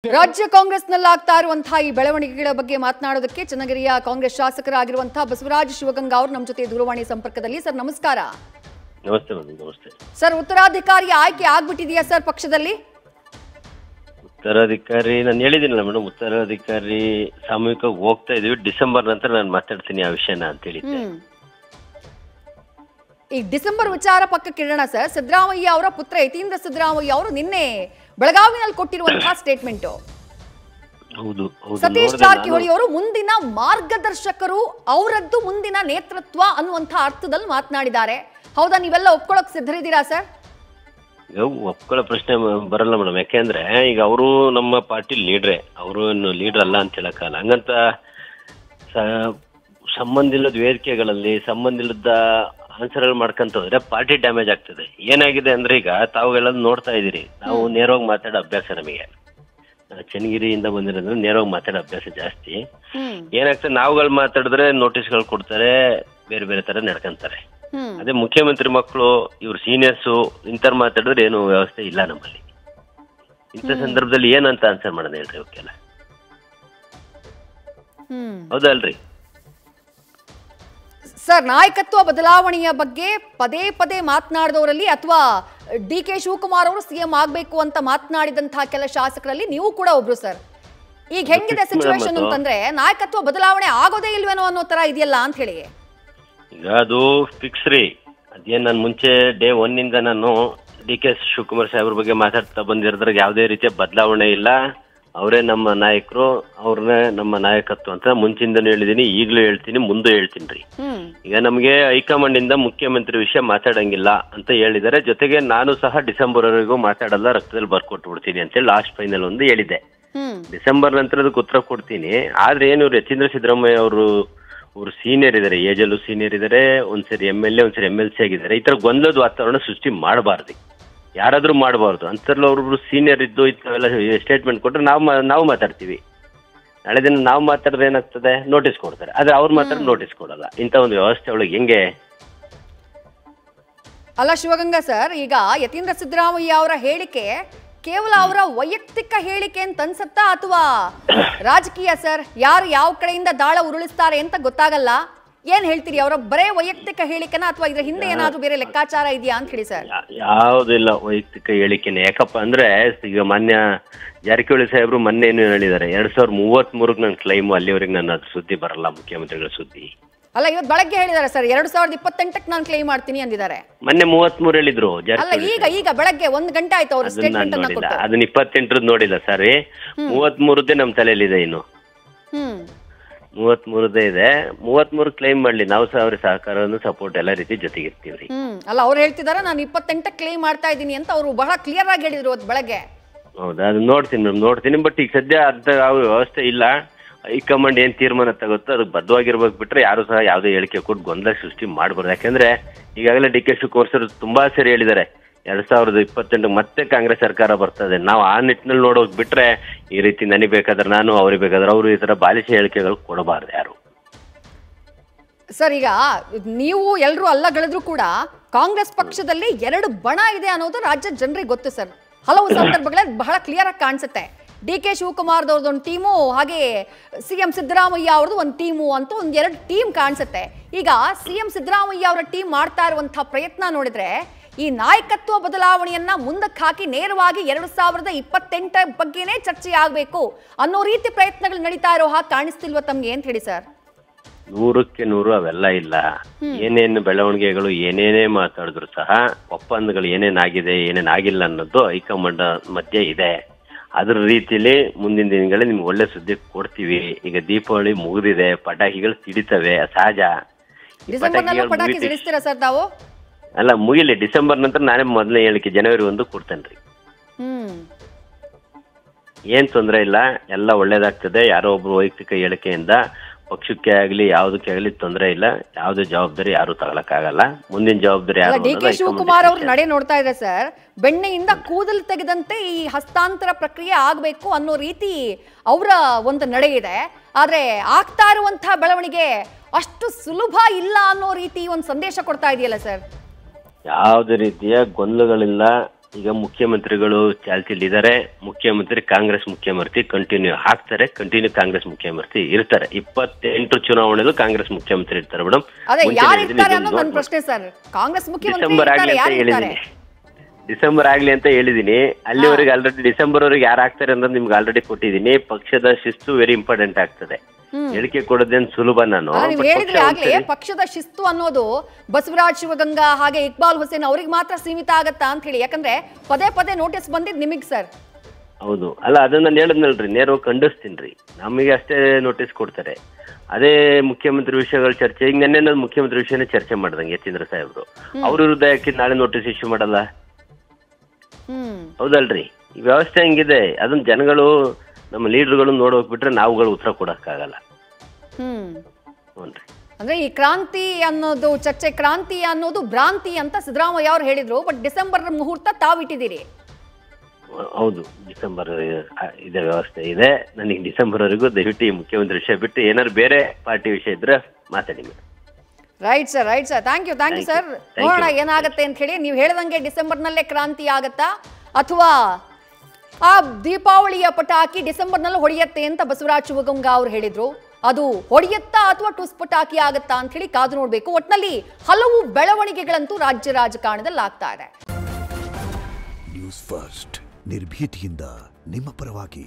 ರಾಜ್ಯ ಕಾಂಗ್ರೆಸ್ನಲ್ಲಿ ಆಗ್ತಾ ಇರುವಂತಹ ಈ ಬೆಳವಣಿಗೆಗಳ ಬಗ್ಗೆ ಮಾತನಾಡೋದಕ್ಕೆ ಚನ್ನಗಿರಿಯ ಕಾಂಗ್ರೆಸ್ ಶಾಸಕರಾಗಿರುವಂತಹ ಬಸವರಾಜ ಶಿವಗಂಗಾ ಅವರು ನಮ್ಮ ಜೊತೆ ದೂರವಾಣಿ ಸಂಪರ್ಕದಲ್ಲಿ. ಸರ್ ನಮಸ್ಕಾರ. ನಮಸ್ತೆ ಮೇಡಮ್. ನಮಸ್ತೆ ಸರ್. ಉತ್ತರಾಧಿಕಾರಿ ಆಯ್ಕೆ ಆಗ್ಬಿಟ್ಟಿದೆಯಾ ಸರ್ ಪಕ್ಷದಲ್ಲಿ? ಉತ್ತರಾಧಿಕಾರಿ ನಾನು ಹೇಳಿದ್ದೀನಲ್ಲ ಮೇಡಮ್, ಉತ್ತರಾಧಿಕಾರಿ ಸಾಮೂಹಿಕವಾಗಿ ಹೋಗ್ತಾ ಇದೀವಿ. ಡಿಸೆಂಬರ್ ನಂತರ ನಾನು ಮಾತಾಡ್ತೀನಿ ಆ ವಿಷಯನ ಅಂತ ಹೇಳಿದ್ದೆ. ಈ ಡಿಸೆಂಬರ್ ವಿಚಾರ ಪಕ್ಕಕ್ಕೆ ಇಡೋಣ ಸರ್. ಸಿದ್ದರಾಮಯ್ಯ ಅವರ ಪುತ್ರ ಯತೀಂದ್ರ ಸಿದ್ದರಾಮಯ್ಯ ಅವರು ನಿನ್ನೆ ಬೆಳಗಾವಿನಲ್ಲಿ ಕೊಟ್ಟಿರುವಂತಹ ಸ್ಟೇಟ್ಮೆಂಟ್, ಹೌದು ಸತೀಶ್ ಜಾರಕಿಹೊಳಿ ಅವರು ಮುಂದಿನ ಮಾರ್ಗದರ್ಶಕರು, ಅವರದ್ದು ಮುಂದಿನ ನೇತೃತ್ವ ಅನ್ನುವಂಥ ಅರ್ಥದಲ್ಲಿ ಮಾತನಾಡಿದ್ದಾರೆ. ಹೌದಾ? ನೀವೆಲ್ಲ ಒಪ್ಕೊಳ್ಳೋಕೆ ಸಿದ್ಧರಿದ್ದೀರಾ ಸರ್? ಈಗ ಒಪ್ಕೊಳ್ಳೋ ಪ್ರಶ್ನೆ ಬರಲ್ಲ ಮೇಡಮ್. ಯಾಕೆಂದ್ರೆ ಈಗ ಅವರು ನಮ್ಮ ಪಾರ್ಟಿ ಲೀಡ್ರೆ, ಅವರು ಲೀಡರ್ ಅಲ್ಲ ಅಂತ ಹೇಳಕ್ಕಲ್ಲ. ಹಂಗಂತ ಸಂಬಂಧ ಇಲ್ಲದ ವೇದಿಕೆಗಳಲ್ಲಿ ಸಂಬಂಧ ಇಲ್ಲದ ಆನ್ಸರ್ಗಳು ಮಾಡ್ಕೊಂತ ಹೋದ್ರೆ ಪಾರ್ಟಿ ಡ್ಯಾಮೇಜ್ ಆಗ್ತದೆ. ಏನಾಗಿದೆ ಅಂದ್ರೆ ಈಗ ತಾವುಗಳೆಲ್ಲ ನೋಡ್ತಾ ಇದೀರಿ, ನಾವು ನೇರವಾಗಿ ಮಾತಾಡೋ ಅಭ್ಯಾಸ ನಮಗೆ, ಚನ್ನಗಿರಿಯಿಂದ ಬಂದಿರೋದ್ರೆ ನೇರವಾಗಿ ಮಾತಾಡೋ ಅಭ್ಯಾಸ ಜಾಸ್ತಿ. ಏನಾಗ್ತದೆ, ನಾವುಗಳು ಮಾತಾಡಿದ್ರೆ ನೋಟಿಸ್ಗಳು ಕೊಡ್ತಾರೆ, ಬೇರೆ ಬೇರೆ ತರ ನಡ್ಕೊಂತಾರೆ. ಅದೇ ಮುಖ್ಯಮಂತ್ರಿ ಮಕ್ಕಳು, ಇವ್ರು ಸೀನಿಯರ್ಸು, ಇಂಥವ್ರು ಮಾತಾಡಿದ್ರೆ ಏನು ವ್ಯವಸ್ಥೆ ಇಲ್ಲ ನಮ್ಮಲ್ಲಿ. ಇಂಥ ಸಂದರ್ಭದಲ್ಲಿ ಏನಂತ ಆನ್ಸರ್ ಮಾಡೋಣ ಹೇಳ್ರಿ ಅವಕ್ಕೆಲ್ಲ? ಹೌದಲ್ರಿ ಸರ್? ನಾಯಕತ್ವ ಬದಲಾವಣೆಯ ಬಗ್ಗೆ ಪದೇ ಪದೇ ಮಾತನಾಡಿದವರಲ್ಲಿ ಅಥವಾ ಡಿ ಕೆ ಶಿವಕುಮಾರ್ ಅವರು ಸಿಎಂ ಆಗ್ಬೇಕು ಅಂತ ಮಾತನಾಡಿದಂತಹ ಕೆಲ ಶಾಸಕರಲ್ಲಿ ನೀವು ಕೂಡ ಒಬ್ರು ಸರ್. ಈಗ ಹೆಂಗಿದೆ ಸಿಚುವೇಶನ್ ಅಂತಂದ್ರೆ ನಾಯಕತ್ವ ಬದಲಾವಣೆ ಆಗೋದೇ ಇಲ್ವೇನೋ ಅನ್ನೋ ತರ ಇದೆಯಲ್ಲ ಅಂತ ಹೇಳಿ. ಈಗ ಅದು ಫಿಕ್ಸ್ ರೀ. ಅದೇನ್ ನಾನು ಮುಂಚೆ ಡೇ 1 ಇಂದ ನಾನು ಡಿ ಕೆ ಶಿವಕುಮಾರ್ ಸಾಹೇಬ್ರ ಬಗ್ಗೆ ಮಾತಾಡ್ತಾ ಬಂದಿರೋದ್ರಾಗ ಯಾವುದೇ ರೀತಿಯ ಬದಲಾವಣೆ ಇಲ್ಲ. ಅವರೇ ನಮ್ಮ ನಾಯಕರು, ಅವ್ರನ್ನೇ ನಮ್ಮ ನಾಯಕತ್ವ ಅಂತ ಮುಂಚಿಂದನೂ ಹೇಳಿದೀನಿ, ಈಗಲೂ ಹೇಳ್ತೀನಿ, ಮುಂದೆ ಹೇಳ್ತೀನಿ ರೀ. ಈಗ ನಮಗೆ ಹೈಕಮಾಂಡ್ ಇಂದ ಮುಖ್ಯಮಂತ್ರಿ ವಿಷಯ ಮಾತಾಡಂಗಿಲ್ಲ ಅಂತ ಹೇಳಿದ್ದಾರೆ. ಜೊತೆಗೆ ನಾನು ಸಹ ಡಿಸೆಂಬರ್ ವರೆಗೂ ಮಾತಾಡಲ್ಲ, ರಕ್ತದಲ್ಲಿ ಬರ್ಕೊಟ್ಟು ಬಿಡ್ತೀನಿ ಅಂತೇಳಿ ಲಾಸ್ಟ್ ಫೈನಲ್ ಒಂದು ಹೇಳಿದೆ. ಡಿಸೆಂಬರ್ ನಂತರ ಅದಕ್ಕೆ ಉತ್ತರ ಕೊಡ್ತೀನಿ. ಆದ್ರೆ ಏನು ಯತೀಂದ್ರ ಸಿದ್ದರಾಮಯ್ಯ ಅವರು ಸೀನಿಯರ್ ಇದಾರೆ, ಏಜಲ್ಲೂ ಸೀನಿಯರ್ ಇದಾರೆ, ಒಂದ್ಸರಿ MLA ಒಂದ್ಸರಿ MLC ಆಗಿದ್ದಾರೆ. ಈ ತರ ಗೊಂದಲದ ವಾತಾವರಣ ಸೃಷ್ಟಿ ಮಾಡಬಾರ್ದು, ಯಾರಾದ್ರೂ ಮಾಡಬಾರ್ದು. ಅಂತರ್ಲ ಅವ್ರೊಬ್ರು ಸೀನಿಯರ್ ಇದ್ದು ಇಂಥವೆಲ್ಲ ಸ್ಟೇಟ್ಮೆಂಟ್ ಕೊಟ್ರೆ ನಾವು ಮಾತಾಡ್ತೀವಿ. ನಾಳೆ ದಿನ ನಾವು ಮಾತಾಡಿದ್ರೆ ಏನಾಗ್ತದೆ, ನೋಟಿಸ್ ಕೊಡ್ತಾರೆ. ಆದ್ರೆ ಅವ್ರು ಮಾತಾಡಿದ್ರೆ ನೋಟಿಸ್ ಕೊಡಲ್ಲ. ಇಂಥ ಒಂದು ವ್ಯವಸ್ಥೆ ಒಳಗೆ ಹೆಂಗೆ ಅಲ್ಲ ಶಿವಗಂಗಾ ಸರ್, ಈಗ ಯತೀಂದ್ರ ಸಿದ್ದರಾಮಯ್ಯ ಅವರ ಹೇಳಿಕೆ ಕೇವಲ ಅವರ ವೈಯಕ್ತಿಕ ಹೇಳಿಕೆ ಅಂತ ಅನ್ಸತ್ತಾ ಅಥವಾ ರಾಜಕೀಯ ಸರ್? ಯಾರು ಯಾವ ಕಡೆಯಿಂದ ದಾಳ ಉರುಳಿಸ್ತಾರೆ ಅಂತ ಗೊತ್ತಾಗಲ್ಲ. ಏನ್ ಹೇಳ್ತೀರಿ? ಅವರ ಬರೇ ವೈಯಕ್ತಿಕ ಹೇಳಿಕೆನ ಅಥವಾ ಇದ್ರ ಹಿಂದೆ ಏನಾದ್ರೂ ಬೇರೆ ಲೆಕ್ಕಾಚಾರ ಇದೆಯಾ ಅಂತ ಹೇಳಿ ಸರ್? ಯಾವುದಿಲ್ಲ, ವೈಯಕ್ತಿಕ ಹೇಳಿಕೆನೆ. ಯಾಕಪ್ಪ ಅಂದ್ರೆ ಈಗ ಮಾನ್ಯ ಜಾರಕಿಹೊಳಿ ಸಾಹೇಬ್ರು ಮೊನ್ನೆ ಏನು ಹೇಳಿದ್ದಾರೆ, 2033 ನನ್ನ ಕ್ಲೈಮು, ಅಲ್ಲಿವರೆಗೆ ನನ್ನ ಸುದ್ದಿ ಬರಲ್ಲ, ಮುಖ್ಯಮಂತ್ರಿಗಳ ಸುದ್ದಿ. ಅಲ್ಲ, ಇವತ್ತು ಬೆಳಗ್ಗೆ ಹೇಳಿದ್ದಾರೆ ಸರ್ 2028ಕ್ಕೆ ನಾನು ಕ್ಲೈಮ್ ಮಾಡ್ತೀನಿ ಅಂದಿದ್ದಾರೆ. ಮೊನ್ನೆ 33 ಹೇಳಿದ್ರು. ಅಲ್ಲ, ಈಗ ಬೆಳಗ್ಗೆ 1 ಗಂಟೆ ಆಯ್ತು ಅವ್ರ ಸ್ಟೇಟ್ಮೆಂಟ್ ಅನ್ನ ಕೊಟ್ಟು. ಅದನ್ನ 28 ನೋಡಿಲ್ಲ ಸರಿ. 33 ನಮ್ಮ ತಲೆಯಲ್ಲಿದೆ. ಇನ್ನು 33 ಇದೆ. 33 ಕ್ಲೈಮ್ ಮಾಡ್ಲಿ, ನಾವು ಸಹ ಅವ್ರ ಸಹಕಾರವನ್ನು ಸಪೋರ್ಟ್ ಎಲ್ಲ ರೀತಿ ಜೊತೆಗಿರ್ತೀವ್ರಿ. ಅಲ್ಲ, ಅವ್ರು ಹೇಳ್ತಿದಾರೆ ನಾನು 28ಕ್ಕೆ ಕ್ಲೈಮ್ ಮಾಡ್ತಾ ಇದ್ದೀನಿ ಅಂತ ಅವರು ಬಹಳ ಕ್ಲಿಯರ್ ಆಗಿ ಹೇಳಿದ್ರು ಬೆಳಗ್ಗೆ. ಹೌದಾ? ಅದು ನೋಡ್ತೀನಿ. ಬಟ್ ಈಗ ಸದ್ಯ ಅರ್ಧ ವ್ಯವಸ್ಥೆ ಇಲ್ಲ. ಹೈಕಮಾಂಡ್ ಏನ್ ತೀರ್ಮಾನ ತಗುತ್ತೋ ಅದಕ್ಕೆ ಬದ್ಧವಾಗಿರ್ಬೇಕು, ಬಿಟ್ರೆ ಯಾರು ಸಹ ಯಾವುದೇ ಹೇಳಿಕೆ ಕೊಟ್ಟು ಗೊಂದಲ ಸೃಷ್ಟಿ ಮಾಡಬಾರ್ದು. ಯಾಕಂದ್ರೆ ಈಗಾಗಲೇ ಡಿ ಕೆ ಶಿವಕುಮಾರ್ ಸರ್ ತುಂಬಾ ಸರಿ ಹೇಳಿದ್ದಾರೆ, 2028 ಮತ್ತೆ ಕಾಂಗ್ರೆಸ್ ಸರ್ಕಾರ ಬರ್ತದೆ. ನಾವು ಆ ನಿಟ್ಟಿನಲ್ಲಿ ನೋಡೋಕ್ ಬಿಟ್ರೆ ಈ ರೀತಿ ನನಗೆ ಬೇಕಾದ್ರೆ ನಾನು, ಅವ್ರಿಗೆ ಬೇಕಾದ್ರೆ ಅವರು, ಈ ತರ ಬಾಲಿಶ ಹೇಳಿಕೆಗಳು ಕೊಡಬಾರ್ದು ಯಾರು. ಸರ್, ಈಗ ನೀವು ಎಲ್ಲರೂ ಅಲ್ಲಗಳಿದ್ರು ಕೂಡ ಕಾಂಗ್ರೆಸ್ ಪಕ್ಷದಲ್ಲಿ 2 ಬಣ ಇದೆ ಅನ್ನೋದು ರಾಜ್ಯದ ಜನರಿಗೆ ಗೊತ್ತು ಸರ್. ಹಲವು ಸಂದರ್ಭಗಳಲ್ಲಿ ಬಹಳ ಕ್ಲಿಯರ್ ಆಗಿ ಕಾಣಿಸುತ್ತೆ. ಡಿ ಕೆ ಶಿವಕುಮಾರ್ದವ್ರದ್ದು ಒಂದು ಟೀಮು, ಹಾಗೆ ಸಿಎಂ ಸಿದ್ದರಾಮಯ್ಯ ಅವ್ರದ್ದು ಒಂದು ಟೀಮು ಅಂತ 2 ಟೀಮ್ ಕಾಣಿಸುತ್ತೆ. ಈಗ ಸಿಎಂ ಸಿದ್ದರಾಮಯ್ಯ ಅವರ ಟೀಮ್ ಮಾಡ್ತಾ ಇರುವಂತಹ ಪ್ರಯತ್ನ ನೋಡಿದ್ರೆ ಈ ನಾಯಕತ್ವ ಬದಲಾವಣೆಯನ್ನ ಮುಂದಕ್ಕೆ ಹಾಕಿ ನೇರವಾಗಿ 2028 ಬಗ್ಗೆನೇ ಚರ್ಚೆ ಆಗಬೇಕು ಅನ್ನೋ ರೀತಿ ಪ್ರಯತ್ನಗಳು ನಡೀತಾ ಇರೋ ಹಾಗೆ ಕಾಣಿಸ್ತಿಲ್ವ ತಮ್ಗೆ ಅಂತ ಹೇಳಿ ಸರ್? 100ಕ್ಕೆ 100 ಅವೆಲ್ಲ ಇಲ್ಲ. ಏನೇನು ಬೆಳವಣಿಗೆಗಳು ಏನೇನೇ ಮಾತಾಡಿದ್ರು ಸಹ ಒಪ್ಪಂದಗಳು ಏನೇನಾಗಿದೆ ಏನೇನಾಗಿಲ್ಲ ಅನ್ನೋದು ಹೈಕಮಾಂಡ್ ಮಧ್ಯೆ ಇದೆ. ಅದ್ರ ರೀತಿಯಲ್ಲಿ ಮುಂದಿನ ದಿನಗಳಲ್ಲಿ ನಿಮ್ಗೆ ಒಳ್ಳೆ ಸುದ್ದಿ ಕೊಡ್ತೀವಿ. ಈಗ ದೀಪಾವಳಿ ಮುಗಿದಿದೆ, ಪಟಾಕಿಗಳು ಸಿಡಿತವೆ, ಸಹಜ. ಪಟಾಕಿ ಸಿಡಿಸ್ತೀರಾ ಸರ್ ತಾವು? ಅಲ್ಲ, ಮುಗಿಲಿ. ಡಿಸೆಂಬರ್ ನಂತರ ನಾನೇ ಮೊದಲನೇ ಹೇಳಿಕೆ ಜನವರಿ 1 ಕೊಡ್ತೇನ್ರಿ. ಏನ್ ತೊಂದರೆ ಇಲ್ಲ, ಎಲ್ಲ ಒಳ್ಳೇದಾಗ್ತದೆ. ಯಾರೋ ಒಬ್ರು ವೈಯಕ್ತಿಕ ಹೇಳಿಕೆಯಿಂದ ಪಕ್ಷಕ್ಕೆ ಆಗ್ಲಿ ಯಾವುದಕ್ಕೆ ಆಗ್ಲಿ ತೊಂದರೆ ಇಲ್ಲ. ಯಾವುದೇ ಜವಾಬ್ದಾರಿ ಯಾರು ತಗೊಳಕ್ಕಾಗಲ್ಲ. ಮುಂದಿನ ಜವಾಬ್ದಾರಿ ಯಾರು? ಡಿ ಕೆ ಶಿವಕುಮಾರ್ ಅವ್ರ ನಡೆ ನೋಡ್ತಾ ಇದೆ ಸರ್, ಬೆಣ್ಣೆಯಿಂದ ಕೂದಲು ತೆಗೆದಂತೆ ಈ ಹಸ್ತಾಂತರ ಪ್ರಕ್ರಿಯೆ ಆಗ್ಬೇಕು ಅನ್ನೋ ರೀತಿ ಅವರ ಒಂದು ನಡೆ ಇದೆ. ಆದ್ರೆ ಆಗ್ತಾ ಇರುವಂತಹ ಬೆಳವಣಿಗೆ ಅಷ್ಟು ಸುಲಭ ಇಲ್ಲ ಅನ್ನೋ ರೀತಿ ಒಂದು ಸಂದೇಶ ಕೊಡ್ತಾ ಇದೆಯಲ್ಲ ಸರ್? ಯಾವುದೇ ರೀತಿಯ ಗೊಂದಲಗಳಿಲ್ಲ. ಈಗ ಮುಖ್ಯಮಂತ್ರಿಗಳು ಚಾಲ್ತಿಲಿದ್ದಾರೆ. ಮುಖ್ಯಮಂತ್ರಿ ಕಾಂಗ್ರೆಸ್ ಮುಖ್ಯಮಂತ್ರಿ ಕಂಟಿನ್ಯೂ ಆಗ್ತಾರೆ, ಕಂಟಿನ್ಯೂ ಕಾಂಗ್ರೆಸ್ ಮುಖ್ಯಮಂತ್ರಿ ಇರ್ತಾರೆ. 28 ಚುನಾವಣೆಯಲ್ಲೂ ಕಾಂಗ್ರೆಸ್ ಮುಖ್ಯಮಂತ್ರಿ ಇರ್ತಾರೆ ಮೇಡಮ್. ಅದೇ ಯಾರು ಇರ್ತಾರೆ ಅನ್ನೋದು ನನ್ನ ಪ್ರಶ್ನೆ ಸರ್. ಕಾಂಗ್ರೆಸ್ ಮುಖ್ಯಮಂತ್ರಿ ಡಿಸೆಂಬರ್ ಆಗ್ಲಿ ಇರ್ತಾರೆ, ಅಂತ ಯಾರು ಇರ್ತಾರೆ? ಹೇಳಿದೀನಿ, ಡಿಸೆಂಬರ್ ಆಗ್ಲಿ ಅಂತ ಹೇಳಿದೀನಿ. ಅಲ್ಲಿವರೆಗೆ ಆಲ್ರೆಡಿ ಡಿಸೆಂಬರ್ ವರೆಗೆ ಯಾರು ಆಗ್ತಾರೆ ಅನ್ನೋದು ನಿಮ್ಗೆ ಆಲ್ರೆಡಿ ಕೊಟ್ಟಿದ್ದೀನಿ. ಪಕ್ಷದ ಶಿಸ್ತು ವೆರಿ ಇಂಪಾರ್ಟೆಂಟ್ ಆಗ್ತದೆ. ಹೇಳಿಕೆ ಕೊಡೋದೇನ್ ಸುಲಭ ನಾನು. ನೀವು ಹೇಳಿದ್ರೆ ಆಗ್ಲೇ ಪಕ್ಷದ ಶಿಸ್ತು ಅನ್ನೋದು ಬಸವರಾಜ್ ಶಿವಗಂಗಾ ಹಾಗೆ ಇಕ್ಬಾಲ್ ಹುಸೇನ್ ಅವ್ರಿಗೆ ಮಾತ್ರ ಸೀಮಿತ ಆಗತ್ತಾ ಅಂತ ಹೇಳಿ, ಯಾಕಂದ್ರೆ ಪದೇ ಪದೇ ನೋಟಿಸ್ ಬಂದಿದ್ ನಿಮಗ್ ಸರ್. ಹೌದು, ಅಲ್ಲ ಅದನ್ನ ನಾನು ಹೇಳಿದ್ನಲ್ರಿ, ನೇರವಾಗಿ ಖಂಡಿಸ್ತೀನಿ. ನಮಗೆ ಅಷ್ಟೇ ನೋಟಿಸ್ ಕೊಡ್ತಾರೆ. ಅದೇ ಮುಖ್ಯಮಂತ್ರಿ ವಿಷಯಗಳ ಚರ್ಚೆ, ಈಗ ನೆನ್ನೆ ನಾನು ಮುಖ್ಯಮಂತ್ರಿ ವಿಷಯನೇ ಚರ್ಚೆ ಮಾಡ್ದಂಗೆ ಯತೀಂದ್ರ ಸಾಹೇಬ್ರು ಅವ್ರ ವಿರುದ್ಧ ಯಾಕೆ ನಾಳೆ ನೋಟಿಸ್ ಇಶ್ಯೂ ಮಾಡಲ್ಲ? ಹೌದಲ್ರಿ? ಈ ವ್ಯವಸ್ಥೆ ಹಂಗಿದೆ. ಅದನ್ನ ಜನಗಳು ನಮ್ಮ ಲೀಡರ್ಗಳು ನೋಡೋಗ್ಬಿಟ್ರೆ ನಾವುಗಳು ಉತ್ತರ ಕೊಡಕ್ಕಾಗಲ್ಲ. ಅಂದ್ರೆ ಈ ಕ್ರಾಂತಿ ಅನ್ನೋದು ಚರ್ಚೆ, ಕ್ರಾಂತಿ ಅನ್ನೋದು ಭ್ರಾಂತಿ ಅಂತ ಸಿದ್ದರಾಮಯ್ಯ ಅವ್ರು ಹೇಳಿದ್ರು. ಬಟ್ ಡಿಸೆಂಬರ್ ಮುಹೂರ್ತ ತಾವಿಟ್ಟಿದ್ದೀರಿ. ಹೌದು, ಡಿಸೆಂಬರ್ ಇದೆ, ವ್ಯವಸ್ಥೆ ಇದೆ. ನನಗೆ ಡಿಸೆಂಬರ್ ವರೆಗೂ ದಯವಿಟ್ಟು ಈ ಮುಖ್ಯಮಂತ್ರಿ ವಿಷಯ ಬಿಟ್ಟು ಏನಾದ್ರು ಬೇರೆ ಪಾರ್ಟಿ ವಿಷಯ ಇದ್ರೆ ಮಾತಾಡಿ. Right sir, right sir. Thank you sir. ನೋಡೋಣ ಏನಾಗುತ್ತೆ ಅಂತ ಹೇಳಿ. ನೀವು ಹೇಳ್ದಂಗೆ ಡಿಸೆಂಬರ್ನಲ್ಲೇ ಕ್ರಾಂತಿ ಆಗತ್ತಾ ಅಥವಾ ಆ ದೀಪಾವಳಿಯ ಪಟಾಕಿ ಡಿಸೆಂಬರ್ನಲ್ಲಿ ಹೊಡೆಯತ್ತೆ ಅಂತ ಬಸವರಾಜ್ ಶಿವಗಂಗಾ ಅವ್ರು ಹೇಳಿದ್ರು. ಅದು ಹೊಡೆಯತ್ತಾ ಅಥವಾ ಟುಸ್ ಪಟಾಕಿ ಆಗತ್ತಾ ಅಂತ ಹೇಳಿ ಕಾದು ನೋಡ್ಬೇಕು. ಒಟ್ನಲ್ಲಿ ಹಲವು ಬೆಳವಣಿಗೆಗಳಂತೂ ರಾಜ್ಯ ರಾಜಕಾರಣದಲ್ಲಿ ಆಗ್ತಾ ಇದೆ. ನ್ಯೂಸ್ ಫಸ್ಟ್, ನಿರ್ಭೀತಿಯಿಂದ ನಿಮ್ಮ ಪರವಾಗಿ.